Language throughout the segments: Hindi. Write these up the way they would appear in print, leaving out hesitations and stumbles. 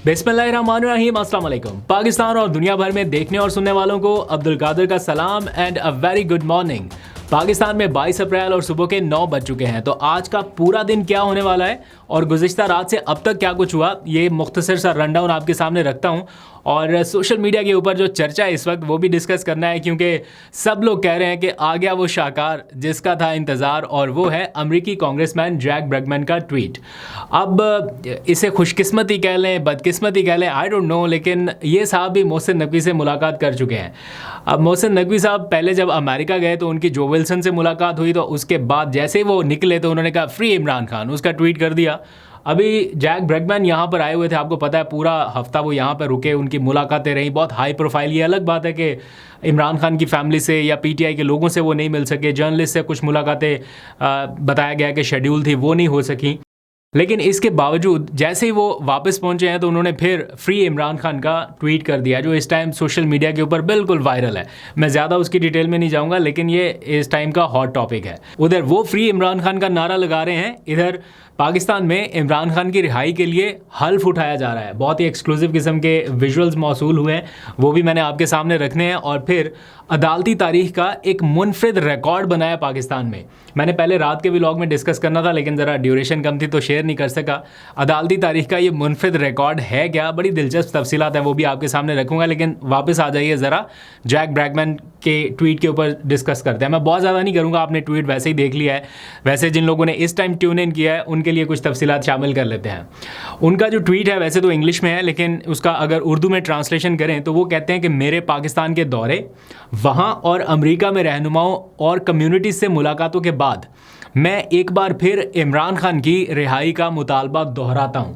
बिस्मिल्लाहिर्रहमानिर्रहीम, अस्सलाम वालेकुम। पाकिस्तान और दुनिया भर में देखने और सुनने वालों को अब्दुल कादिर का सलाम and a very good morning. Pakistan में 22 अप्रैल और सुबह के 9 बज चुके हैं। तो आज का पूरा दिन क्या होने वाला है और गुज़िश्ता रात से अब तक क्या कुछ हुआ, ये मुख्तसर सा रनडाउन आपके सामने रखता हूँ। और सोशल मीडिया के ऊपर जो चर्चा है इस वक्त वो भी डिस्कस करना है, क्योंकि सब लोग कह रहे हैं कि आ गया वो शाहकार जिसका था इंतज़ार, और वो है अमेरिकी कांग्रेसमैन जैक ब्रैगमैन का ट्वीट। अब इसे खुशकिस्मती कह लें, बदकिस्मती कह लें, आई डोंट नो, लेकिन ये साहब भी मोहसिन नकवी से मुलाकात कर चुके हैं। अब मोहसिन नकवी साहब पहले जब अमेरिका गए तो उनकी जो विल्सन से मुलाकात हुई, तो उसके बाद जैसे ही वो निकले तो उन्होंने कहा फ्री इमरान खान, उसका ट्वीट कर दिया। अभी जैक ब्रैगमैन यहाँ पर आए हुए थे, आपको पता है पूरा हफ्ता वो यहाँ पर रुके, उनकी मुलाकातें रहीं बहुत हाई प्रोफाइल। ये अलग बात है कि इमरान खान की फैमिली से या पीटीआई के लोगों से वो नहीं मिल सके, जर्नलिस्ट से कुछ मुलाकातें बताया गया कि शेड्यूल थी वो नहीं हो सकी, लेकिन इसके बावजूद जैसे ही वो वापस पहुंचे हैं तो उन्होंने फिर फ्री इमरान खान का ट्वीट कर दिया, जो इस टाइम सोशल मीडिया के ऊपर बिल्कुल वायरल है। मैं ज़्यादा उसकी डिटेल में नहीं जाऊंगा, लेकिन ये इस टाइम का हॉट टॉपिक है। उधर वो फ्री इमरान खान का नारा लगा रहे हैं, इधर पाकिस्तान में इमरान खान की रिहाई के लिए हल्फ उठाया जा रहा है। बहुत ही एक्सक्लूसिव किस्म के विजुअल्स मौसूल हुए हैं, वो भी मैंने आपके सामने रखने हैं। और फिर अदालती तारीख का एक मुनफरिद रिकॉर्ड बनाया पाकिस्तान में। मैंने पहले रात के व्लॉग में डिस्कस करना था, लेकिन ज़रा ड्यूरेशन कम थी तो शेयर नहीं कर सका। अदालती तारीख का ये मुनफरिद रिकॉर्ड है क्या, बड़ी दिलचस्प तफसीलात है, वो भी आपके सामने रखूँगा। लेकिन वापस आ जाइए ज़रा जैक ब्रैगमैन के ट्वीट के ऊपर डिस्कस करते हैं। मैं बहुत ज़्यादा नहीं करूँगा, आपने ट्वीट वैसे ही देख लिया है। वैसे जिन लोगों ने इस टाइम ट्यून इन किया है उनके लिए कुछ तफसीलात शामिल कर लेते हैं। उनका जो ट्वीट है वैसे तो इंग्लिश में है, लेकिन उसका अगर उर्दू में ट्रांसलेशन करें तो वो कहते हैं कि मेरे पाकिस्तान के दौरे, वहाँ और अमेरिका में रहनुमाओं और कम्युनिटीज़ से मुलाकातों के बाद मैं एक बार फिर इमरान खान की रिहाई का मुतालबा दोहराता हूँ।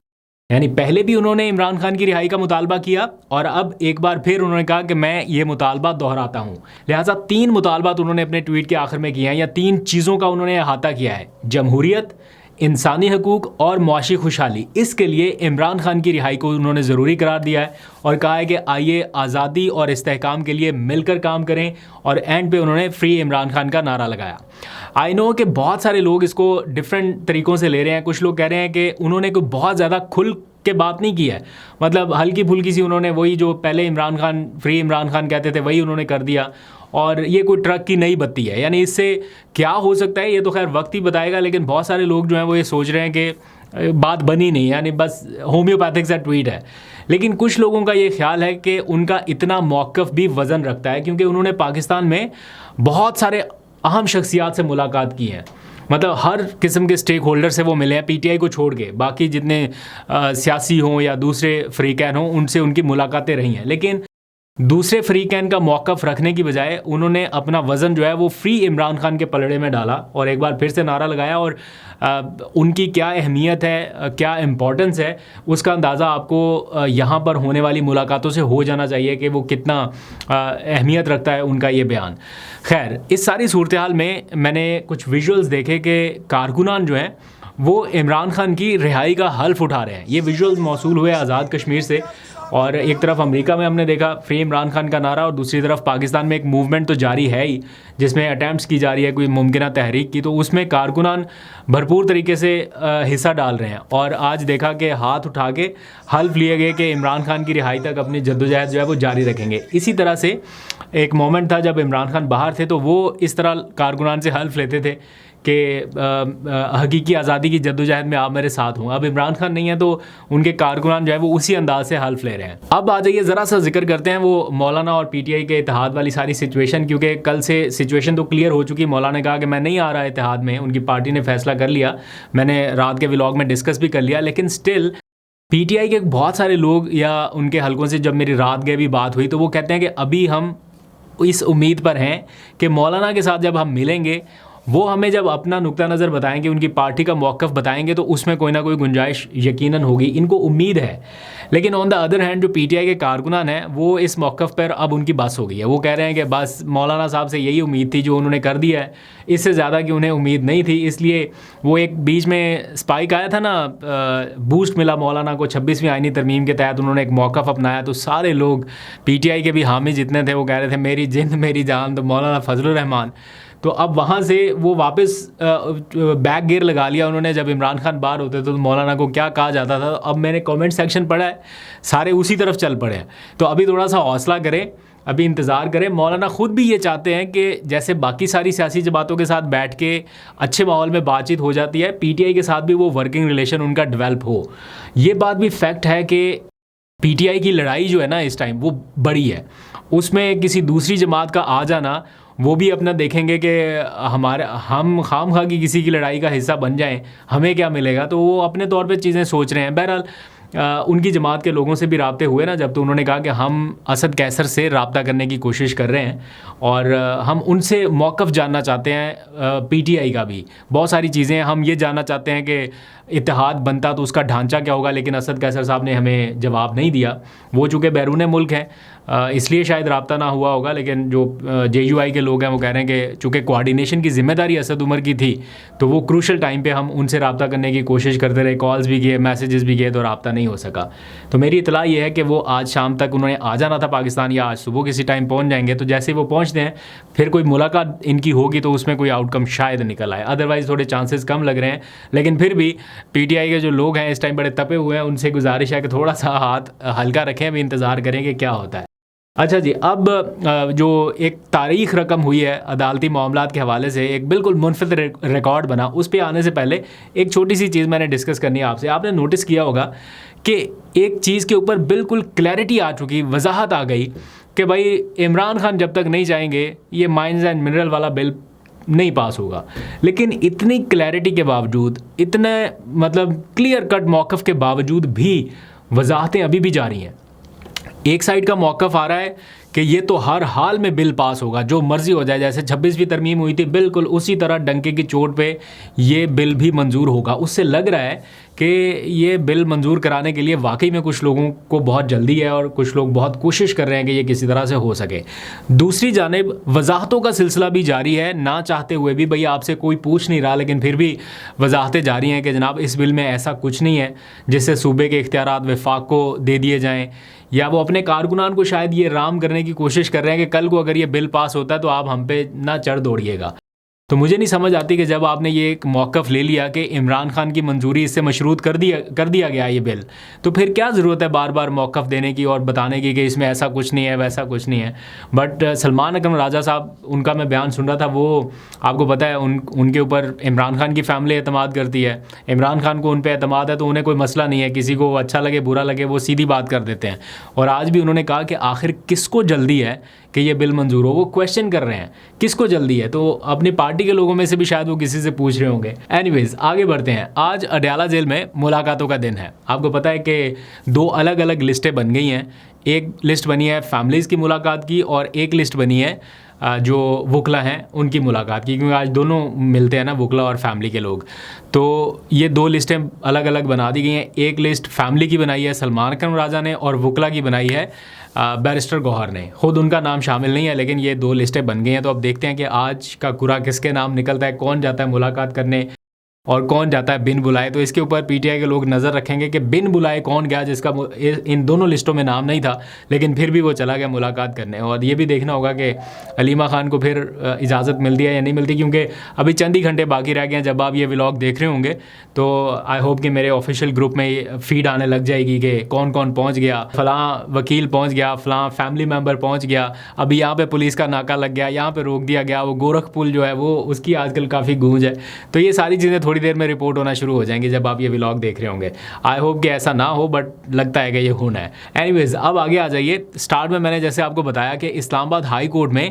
यानी पहले भी उन्होंने इमरान खान की रिहाई का मुतालबा किया और अब एक बार फिर उन्होंने कहा कि मैं ये मुतालबा दोहराता हूँ। लिहाजा 3 मुतालबात उन्होंने अपने ट्वीट के आखिर में किए हैं, या 3 चीज़ों का उन्होंने अहाता किया है: जमहूरियत, इंसानी हकूक़ और मुआशी खुशहाली। इसके लिए इमरान खान की रिहाई को उन्होंने ज़रूरी करार दिया है और कहा है कि आइए आज़ादी और इस्तेहकाम के लिए मिलकर काम करें। और एंड पे उन्होंने फ्री इमरान खान का नारा लगाया। आई नो कि बहुत सारे लोग इसको डिफरेंट तरीक़ों से ले रहे हैं। कुछ लोग कह रहे हैं कि उन्होंने कोई बहुत ज़्यादा खुल के बात नहीं की है, मतलब हल्की फुल्की सी उन्होंने वही जो पहले इमरान खान फ्री इमरान खान कहते थे वही उन्होंने कर दिया, और ये कोई ट्रक की नई बत्ती है। यानी इससे क्या हो सकता है ये तो खैर वक्त ही बताएगा, लेकिन बहुत सारे लोग जो हैं वो ये सोच रहे हैं कि बात बनी नहीं, यानी बस होम्योपैथिक सा ट्वीट है। लेकिन कुछ लोगों का ये ख्याल है कि उनका इतना मौक़िफ़ भी वज़न रखता है, क्योंकि उन्होंने पाकिस्तान में बहुत सारे अहम शख्सियात से मुलाकात की है। मतलब हर किस्म के स्टेक होल्डर से वो मिले हैं, पीटीआई को छोड़ के बाकी जितने सियासी हों या दूसरे फ्रीकैन हों उनसे उनकी मुलाकातें रही हैं। लेकिन दूसरे फ्रीकैन का मौक़िफ़ रखने की बजाय उन्होंने अपना वज़न जो है वो फ्री इमरान खान के पलड़े में डाला और एक बार फिर से नारा लगाया। और उनकी क्या अहमियत है, क्या इम्पोर्टेंस है, उसका अंदाज़ा आपको यहाँ पर होने वाली मुलाकातों से हो जाना चाहिए कि वो कितना अहमियत रखता है उनका ये बयान। खैर, इस सारी सूरत हाल में मैंने कुछ विजुअल्स देखे कि कारकुनान जो हैं वो इमरान खान की रिहाई का हल्फ उठा रहे हैं। ये विजुअल्स मौसूल हुए आज़ाद कश्मीर से, और एक तरफ अमेरिका में हमने देखा फ्री इमरान खान का नारा, और दूसरी तरफ पाकिस्तान में एक मूवमेंट तो जारी है ही जिसमें अटैम्प्ट्स की जा रही है कोई मुमकिन तहरीक की, तो उसमें कारकुनान भरपूर तरीके से हिस्सा डाल रहे हैं। और आज देखा कि हाथ उठा के हल्फ लिए गए कि इमरान खान की रिहाई तक अपनी जद्दोजहद जो है वो जारी रखेंगे। इसी तरह से एक मोमेंट था जब इमरान खान बाहर थे तो वो इस तरह कारकुनान से हल्फ लेते थे कि हकीकी आज़ादी की जद्दोजहद में आप मेरे साथ हों। अब इमरान खान नहीं है तो उनके कारकुनान जो है वो उसी अंदाज से हल्फ ले रहे हैं। अब आ जाइए ज़रा सा जिक्र करते हैं वो मौलाना और पीटीआई के इत्तेहाद वाली सारी सिचुएशन, क्योंकि कल से सिचुएशन तो क्लियर हो चुकी। मौलाना ने कहा कि मैं नहीं आ रहा इत्तेहाद में, उनकी पार्टी ने फैसला कर लिया, मैंने रात के व्लॉग में डिस्कस भी कर लिया। लेकिन स्टिल पीटीआई के बहुत सारे लोग या उनके हलकों से जब मेरी रात गए भी बात हुई तो वो कहते हैं कि अभी हम इस उम्मीद पर हैं कि मौलाना के साथ जब हम मिलेंगे वो हमें जब अपना नुक्ता नज़र बताएंगे, उनकी पार्टी का मौक़िफ़ बताएंगे, तो उसमें कोई ना कोई गुंजाइश यकीनन होगी, इनको उम्मीद है। लेकिन ऑन द अदर हैंड जो पीटीआई के कारकुनान हैं वो इस मौक़िफ़ पर अब उनकी बस हो गई है। वो कह रहे हैं कि बस मौलाना साहब से यही उम्मीद थी जो उन्होंने कर दिया है, इससे ज़्यादा की उन्हें उम्मीद नहीं थी। इसलिए वो एक बीच में स्पाइक आया था ना, बूस्ट मिला मौलाना को 26वीं आईनी तरमीम के तहत उन्होंने एक मौक़िफ़ अपनाया, तो सारे लोग पीटीआई के भी हामी जितने थे वो कह रहे थे मेरी जिंद मेरी जान, तो मौलाना फजलुर रहमान। तो अब वहाँ से वो वापस बैक गियर लगा लिया उन्होंने। जब इमरान खान बाहर होते तो मौलाना को क्या कहा जाता था, अब मैंने कमेंट सेक्शन पढ़ा है, सारे उसी तरफ चल पड़े हैं। तो अभी थोड़ा सा हौसला करें, अभी इंतज़ार करें। मौलाना ख़ुद भी ये चाहते हैं कि जैसे बाकी सारी सियासी जमातों के साथ बैठ के अच्छे माहौल में बातचीत हो जाती है, पीटीआई के साथ भी वो वर्किंग रिलेशन उनका डेवलप हो। ये बात भी फैक्ट है कि पीटीआई की लड़ाई जो है ना इस टाइम वो बड़ी है, उसमें किसी दूसरी जमात का आ जाना, वो भी अपना देखेंगे कि हम खामखा की किसी की लड़ाई का हिस्सा बन जाएं, हमें क्या मिलेगा। तो वो अपने तौर पे चीज़ें सोच रहे हैं। बहरहाल उनकी जमात के लोगों से भी राब्ते हुए ना जब, तो उन्होंने कहा कि हम असद कैसर से रब्ता करने की कोशिश कर रहे हैं और हम उनसे मौक़िफ़ जानना चाहते हैं। पीटीआई का भी बहुत सारी चीज़ें हम ये जानना चाहते हैं कि इत्तेहाद बनता तो उसका ढांचा क्या होगा, लेकिन असद कैसर साहब ने हमें जवाब नहीं दिया। वो चूँकि बैरून मुल्क हैं इसलिए शायद रब्ता ना हुआ होगा, लेकिन जो JUI के लोग हैं वो कह रहे हैं कि चूँकि कोऑर्डिनेशन की ज़िम्मेदारी असद उमर की थी तो वो क्रूशल टाइम पे हम उनसे रब्ता करने की कोशिश करते रहे, कॉल्स भी किए, मैसेजेस भी किए, तो रब्ता नहीं हो सका। तो मेरी इतला ये है कि वो आज शाम तक उन्होंने आ जाना था पाकिस्तान, या आज सुबह किसी टाइम पहुँच जाएंगे। तो जैसे वो पहुँचते हैं फिर कोई मुलाकात इनकी होगी तो उसमें कोई आउटकम शायद निकल आए, अदरवाइज़ थोड़े चांसेस कम लग रहे हैं। लेकिन फिर भी पीटीआई के जो लोग हैं इस टाइम बड़े तपे हुए हैं, उनसे गुजारिश है कि थोड़ा सा हाथ हल्का रखें, अभी इंतज़ार करें कि क्या होता है। अच्छा जी, अब जो एक तारीख़ रकम हुई है अदालती मामलात के हवाले से, एक बिल्कुल मुनफ़िद रिकॉर्ड बना, उस पे आने से पहले एक छोटी सी चीज़ मैंने डिस्कस करनी है आपसे। आपने नोटिस किया होगा कि एक चीज़ के ऊपर बिल्कुल क्लैरिटी आ चुकी, वजाहत आ गई कि भाई इमरान खान जब तक नहीं जाएंगे ये माइंस एंड मिनरल वाला बिल नहीं पास होगा। लेकिन इतनी क्लैरिटी के बावजूद, इतने मतलब क्लियर कट मौक़िफ़ के बावजूद भी वजाहतें अभी भी जारी हैं। एक साइड का मौक़िफ़ आ रहा है कि ये तो हर हाल में बिल पास होगा, जो मर्ज़ी हो जाए, जैसे 26वीं तरमीम हुई थी बिल्कुल उसी तरह डंके की चोट पे ये बिल भी मंजूर होगा। उससे लग रहा है कि ये बिल मंजूर कराने के लिए वाकई में कुछ लोगों को बहुत जल्दी है और कुछ लोग बहुत कोशिश कर रहे हैं कि ये किसी तरह से हो सके। दूसरी जानिब वजाहतों का सिलसिला भी जारी है, ना चाहते हुए भी। भई आपसे कोई पूछ नहीं रहा, लेकिन फिर भी वजाहतें जारी हैं कि जनाब इस बिल में ऐसा कुछ नहीं है जिससे सूबे के इख्तियारात वफाक को दे दिए जाएँ, या वो अपने कारकुनान को शायद ये राम करने की कोशिश कर रहे हैं कि कल को अगर ये बिल पास होता है तो आप हम पे ना चढ़ दौड़िएगा। तो मुझे नहीं समझ आती कि जब आपने ये एक मौक़िफ़ ले लिया कि इमरान खान की मंजूरी इससे मशरूत कर दिया गया ये बिल, तो फिर क्या ज़रूरत है बार बार मौक़िफ़ देने की और बताने की कि इसमें ऐसा कुछ नहीं है, वैसा कुछ नहीं है। बट सलमान अकरम राजा साहब, उनका मैं बयान सुन रहा था, वो आपको पता है उनके ऊपर इमरान खान की फ़ैमिली एतमाद करती है, इमरान खान को उन पर एतमाद है, तो उन्हें कोई मसला नहीं है, किसी को अच्छा लगे बुरा लगे वो सीधी बात कर देते हैं। और आज भी उन्होंने कहा कि आखिर किसको जल्दी है कि ये बिल मंजूर हो, वो क्वेश्चन कर रहे हैं किसको जल्दी है। तो अपनी पार्टी के लोगों में से भी शायद वो किसी से पूछ रहे होंगे। एनीवेज आगे बढ़ते हैं। आज अडयाला जेल में मुलाकातों का दिन है। आपको पता है कि 2 अलग अलग लिस्टें बन गई हैं। एक लिस्ट बनी है फैमिलीज़ की मुलाकात की और एक लिस्ट बनी है जो वकला हैं उनकी मुलाकात की, क्योंकि आज दोनों मिलते हैं ना, वकला और फैमिली के लोग। तो ये 2 लिस्टें अलग अलग बना दी गई हैं। एक लिस्ट फैमिली की बनाई है सलमान अकरम राजा ने और वकला की बनाई है बैरिस्टर गौहर ने। ख़ुद उनका नाम शामिल नहीं है, लेकिन ये 2 लिस्टें बन गई हैं। तो अब देखते हैं कि आज का कुरा किसके नाम निकलता है, कौन जाता है मुलाकात करने और कौन जाता है बिन बुलाए। तो इसके ऊपर पीटीआई के लोग नज़र रखेंगे कि बिन बुलाए कौन गया, जिसका इन दोनों लिस्टों में नाम नहीं था, लेकिन फिर भी वो चला गया मुलाकात करने। और ये भी देखना होगा कि हलीमा खान को फिर इजाज़त मिलती है या नहीं मिलती, क्योंकि अभी चंद ही घंटे बाकी रह गए हैं। जब आप ये व्लॉग देख रहे होंगे तो आई होप कि मेरे ऑफिशियल ग्रुप में फीड आने लग जाएगी कि कौन कौन पहुँच गया, फ़लाँ वकील पहुँच गया, फ़लाँ फैमिली मेम्बर पहुँच गया, अभी यहाँ पर पुलिस का नाका लग गया, यहाँ पर रोक दिया गया, वो गोरख पुल जो है वो उसकी आजकल काफ़ी गूंज है। तो ये सारी चीज़ें थोड़ी देर में रिपोर्ट होना शुरू हो जाएंगी जब आप ये व्लॉग देख रहे होंगे। आई होप कि ऐसा ना हो, बट लगता है कि ये होना है। एनीवेज अब आगे आ जाइए। स्टार्ट में मैंने जैसे आपको बताया कि इस्लामाबाद हाई कोर्ट में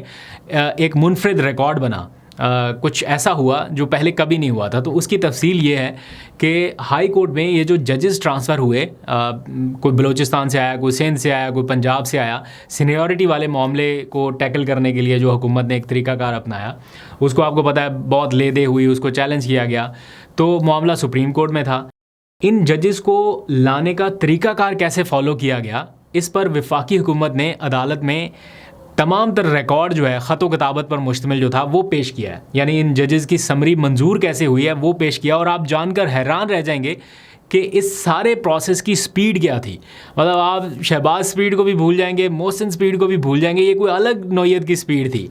एक मुनफरिद रिकॉर्ड बना। कुछ ऐसा हुआ जो पहले कभी नहीं हुआ था। तो उसकी तफसील ये है कि हाई कोर्ट में ये जो जजेस ट्रांसफ़र हुए, कोई बलूचिस्तान से आया, कोई सिंध से आया, कोई पंजाब से आया, सीनियरिटी वाले मामले को टैकल करने के लिए जो हुकूमत ने एक तरीक़ाकार अपनाया, उसको आपको पता है बहुत ले दे हुई, उसको चैलेंज किया गया। तो मामला सुप्रीम कोर्ट में था। इन जजेस को लाने का तरीक़ाकार कैसे फ़ॉलो किया गया, इस पर वफाकी हुकूमत ने अदालत में तमाम तर रिकॉर्ड जो है ख़त व किताबत पर मुश्तमिल जो था वो पेश किया है। यानी इन जजेस की समरी मंजूर कैसे हुई है वो पेश किया। और आप जानकर हैरान रह जाएंगे कि इस सारे प्रोसेस की स्पीड क्या थी। मतलब आप शहबाज स्पीड को भी भूल जाएंगे, मोहसिन स्पीड को भी भूल जाएंगे, ये कोई अलग नौइयत की स्पीड थी।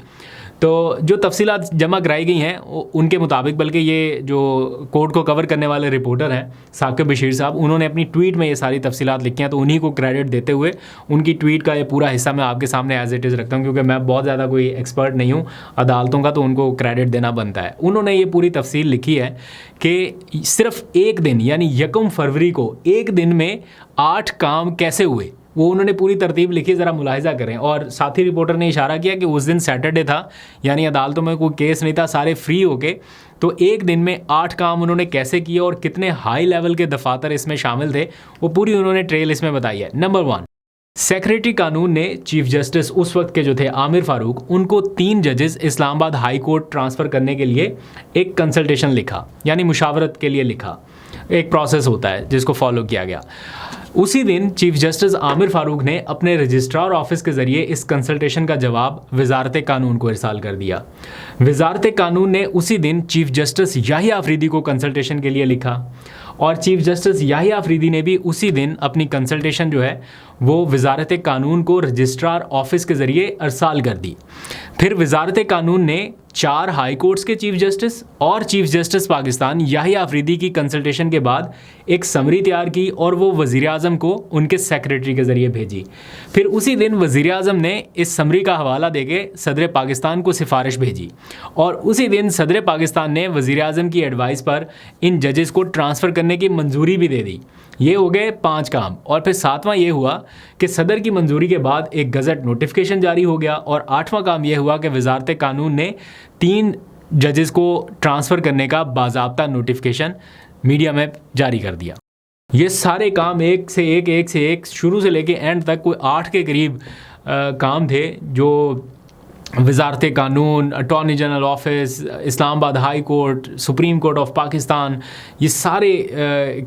तो जो तफसीलात जमा कराई गई हैं उनके मुताबिक, बल्कि ये जो कोर्ट को कवर करने वाले रिपोर्टर हैं साकिब बशीर साहब, उन्होंने अपनी ट्वीट में ये सारी तफसीलात लिखी हैं, तो उन्हीं को क्रेडिट देते हुए उनकी ट्वीट का ये पूरा हिस्सा मैं आपके सामने एज इट इज़ रखता हूँ, क्योंकि मैं बहुत ज़्यादा कोई एक्सपर्ट नहीं हूँ अदालतों का, तो उनको क्रेडिट देना बनता है। उन्होंने ये पूरी तफसील लिखी है कि सिर्फ एक दिन यानी 1 फरवरी को एक दिन में 8 काम कैसे हुए, वो उन्होंने पूरी तरतीब लिखी, ज़रा मुलाहिजा करें। और साथी रिपोर्टर ने इशारा किया कि उस दिन सैटरडे था, यानी अदालतों में कोई केस नहीं था, सारे फ्री हो गए, तो एक दिन में 8 काम उन्होंने कैसे किए और कितने हाई लेवल के दफातर इसमें शामिल थे, वो पूरी उन्होंने ट्रेल इसमें बताई है। नंबर 1, सेक्रेटरी कानून ने चीफ जस्टिस उस वक्त के जो थे आमिर फारूक, उनको 3 जजेस इस्लामाबाद हाई कोर्ट ट्रांसफ़र करने के लिए एक कंसल्टेशन लिखा, यानी मुशावरत के लिए लिखा। एक प्रोसेस होता है जिसको फॉलो किया गया। उसी दिन चीफ जस्टिस आमिर फारूक ने अपने रजिस्ट्रार ऑफिस के ज़रिए इस कंसल्टेशन का जवाब वजारत कानून को इरसाल कर दिया। वजारत कानून ने उसी दिन चीफ जस्टिस याहिया अफरीदी को कंसल्टेशन के लिए लिखा, और चीफ जस्टिस याहिया अफरीदी ने भी उसी दिन अपनी कंसल्टेशन जो है वो वजारत कानून को रजिस्ट्रार ऑफिस के ज़रिए अरसाल कर दी। फिर वजारत कानून ने 4 हाई कोर्ट्स के चीफ जस्टिस और चीफ जस्टिस पाकिस्तान याहिया अफरीदी की कंसल्टेशन के बाद एक समरी तैयार की और वो वज़ीर आज़म को उनके सेक्रेटरी के ज़रिए भेजी। फिर उसी दिन वज़ीर आज़म ने इस समरी का हवाला देके सदर पाकिस्तान को सिफारिश भेजी, और उसी दिन सदर पाकिस्तान ने वज़ीर आज़म की एडवाइस पर इन जजेस को ट्रांसफ़र करने की मंजूरी भी दे दी। ये हो गए 5 काम। और फिर 7वां ये हुआ कि सदर की मंजूरी के बाद एक गज़ट नोटिफिकेशन जारी हो गया, और 8वां काम ये हुआ कि वजारत कानून ने 3 जजेस को ट्रांसफ़र करने का बाज़ाब्ता नोटिफिकेशन मीडिया में जारी कर दिया। ये सारे काम एक से एक शुरू से लेके एंड तक कोई 8 के करीब काम थे, जो वजारत कानून, attorney general office, Islamabad high court, supreme court of Pakistan, ये सारे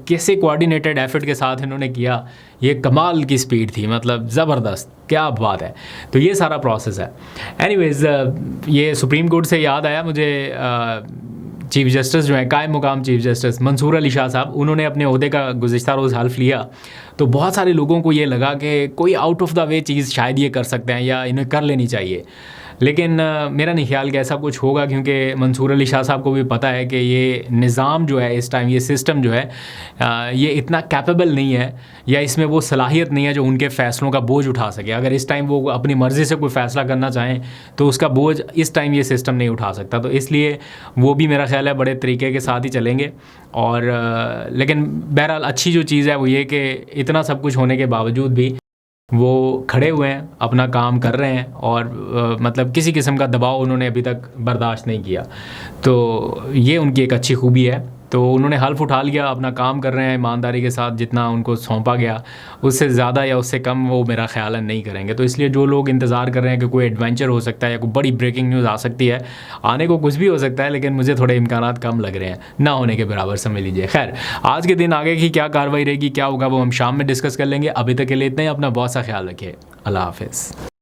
कैसे कोऑर्डिनेटेड एफर्ट के साथ इन्होंने किया। ये कमाल की स्पीड थी, मतलब ज़बरदस्त, क्या बात है। तो ये सारा प्रोसेस है। एनीवेज़, ये सुप्रीम कोर्ट से याद आया मुझे, चीफ जस्टिस जो है कायम मुकाम चीफ जस्टिस मंसूर अली शाह साहब, उन्होंने अपने ओहदे का गुज़िश्ता रोज़ हल्फ लिया, तो बहुत सारे लोगों को ये लगा कि कोई आउट ऑफ द वे चीज़ शायद ये कर सकते हैं या इन्हें कर लेनी चाहिए, लेकिन मेरा नहीं ख्याल कि ऐसा कुछ होगा, क्योंकि मंसूर अली शाह साहब को भी पता है कि ये निज़ाम जो है इस टाइम, ये सिस्टम जो है ये इतना कैपेबल नहीं है, या इसमें वो सलाहियत नहीं है जो उनके फ़ैसलों का बोझ उठा सके। अगर इस टाइम वो अपनी मर्ज़ी से कोई फ़ैसला करना चाहें तो उसका बोझ इस टाइम ये सिस्टम नहीं उठा सकता, तो इसलिए वो भी मेरा ख्याल है बड़े तरीके के साथ ही चलेंगे। और लेकिन बहरहाल अच्छी जो चीज़ है वो ये कि इतना सब कुछ होने के बावजूद भी वो खड़े हुए हैं, अपना काम कर रहे हैं, और मतलब किसी किस्म का दबाव उन्होंने अभी तक बर्दाश्त नहीं किया, तो ये उनकी एक अच्छी खूबी है। तो उन्होंने हल्फ उठा लिया, अपना काम कर रहे हैं ईमानदारी के साथ, जितना उनको सौंपा गया उससे ज़्यादा या उससे कम वो मेरा ख्याल है नहीं करेंगे। तो इसलिए जो लोग इंतज़ार कर रहे हैं कि कोई एडवेंचर हो सकता है या कोई बड़ी ब्रेकिंग न्यूज़ आ सकती है, आने को कुछ भी हो सकता है, लेकिन मुझे थोड़े इम्कानात कम लग रहे हैं, ना होने के बराबर समझ लीजिए। खैर, आज के दिन आगे की क्या कार्रवाई रहेगी, क्या होगा, वो हम शाम में डिस्कस कर लेंगे। अभी तक के लिए इतना ही। अपना बहुत सा ख्याल रखिए। अल्लाह हाफ़िज़।